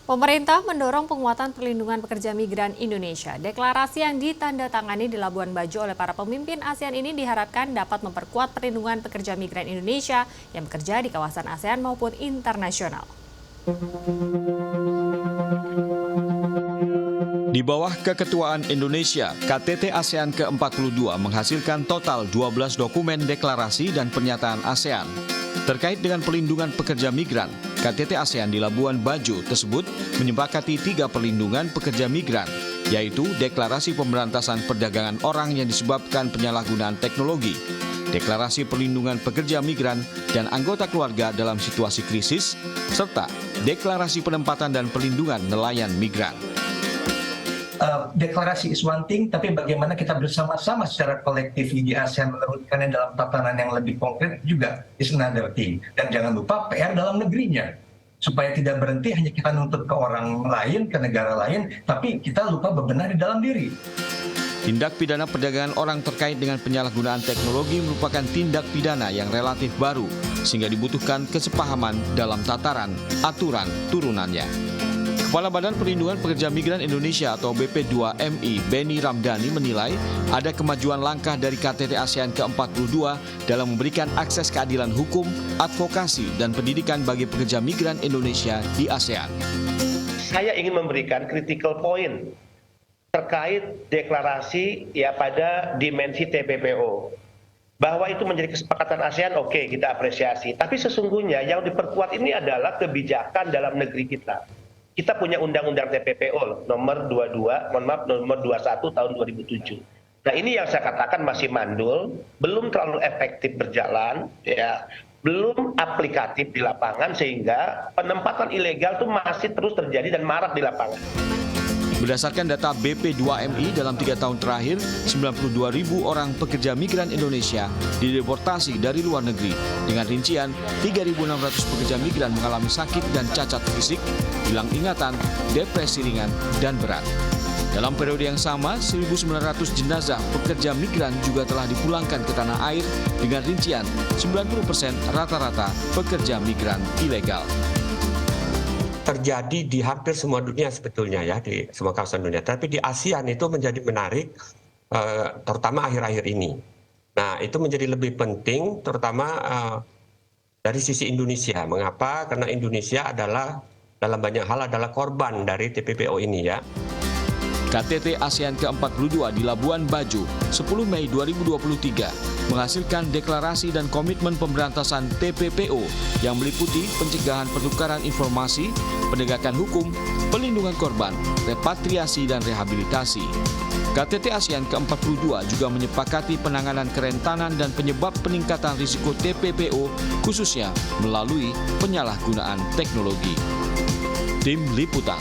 Pemerintah mendorong penguatan perlindungan pekerja migran Indonesia. Deklarasi yang ditandatangani di Labuan Bajo oleh para pemimpin ASEAN ini diharapkan dapat memperkuat perlindungan pekerja migran Indonesia yang bekerja di kawasan ASEAN maupun internasional. Di bawah keketuaan Indonesia, KTT ASEAN ke-42 menghasilkan total 12 dokumen deklarasi dan pernyataan ASEAN. Terkait dengan pelindungan pekerja migran, KTT ASEAN di Labuan Bajo tersebut menyepakati 3 perlindungan pekerja migran, yaitu Deklarasi Pemberantasan Perdagangan Orang yang disebabkan penyalahgunaan teknologi, Deklarasi Perlindungan Pekerja Migran dan Anggota Keluarga dalam situasi krisis, serta Deklarasi Penempatan dan Perlindungan Nelayan Migran. Deklarasi is one thing, tapi bagaimana kita bersama-sama secara kolektif di ASEAN meneruskannya dalam tatanan yang lebih konkret juga is another thing. Dan jangan lupa PR dalam negerinya, supaya tidak berhenti hanya kita nuntut ke orang lain, ke negara lain, tapi kita lupa bebenah di dalam diri. Tindak pidana perdagangan orang terkait dengan penyalahgunaan teknologi merupakan tindak pidana yang relatif baru, sehingga dibutuhkan kesepahaman dalam tataran aturan turunannya. Kepala Badan Perlindungan Pekerja Migran Indonesia atau BP2MI, Beni Ramdhani menilai ada kemajuan langkah dari KTT ASEAN ke-42 dalam memberikan akses keadilan hukum, advokasi, dan pendidikan bagi pekerja migran Indonesia di ASEAN. Saya ingin memberikan critical point terkait deklarasi pada dimensi TPPO. Bahwa itu menjadi kesepakatan ASEAN, oke, kita apresiasi. Tapi sesungguhnya yang diperkuat ini adalah kebijakan dalam negeri kita. Kita punya undang-undang TPPO nomor 21 tahun 2007. Nah, ini yang saya katakan masih mandul, belum terlalu efektif berjalan, belum aplikatif di lapangan, sehingga penempatan ilegal itu masih terus terjadi dan marak di lapangan. Berdasarkan data BP2MI dalam 3 tahun terakhir, 92.000 orang pekerja migran Indonesia dideportasi dari luar negeri. Dengan rincian, 3.600 pekerja migran mengalami sakit dan cacat fisik, hilang ingatan, depresi ringan, dan berat. Dalam periode yang sama, 1.900 jenazah pekerja migran juga telah dipulangkan ke tanah air dengan rincian 90% rata-rata pekerja migran ilegal. Terjadi di hampir semua dunia sebetulnya di semua kawasan dunia. Tapi di ASEAN itu menjadi menarik, terutama akhir-akhir ini. Nah, itu menjadi lebih penting, terutama dari sisi Indonesia. Mengapa? Karena Indonesia adalah dalam banyak hal adalah korban dari TPPO ini KTT ASEAN ke-42 di Labuan Bajo, 10 Mei 2023, menghasilkan deklarasi dan komitmen pemberantasan TPPO yang meliputi pencegahan pertukaran informasi, penegakan hukum, pelindungan korban, repatriasi, dan rehabilitasi. KTT ASEAN ke-42 juga menyepakati penanganan kerentanan dan penyebab peningkatan risiko TPPO, khususnya melalui penyalahgunaan teknologi. Tim Liputan.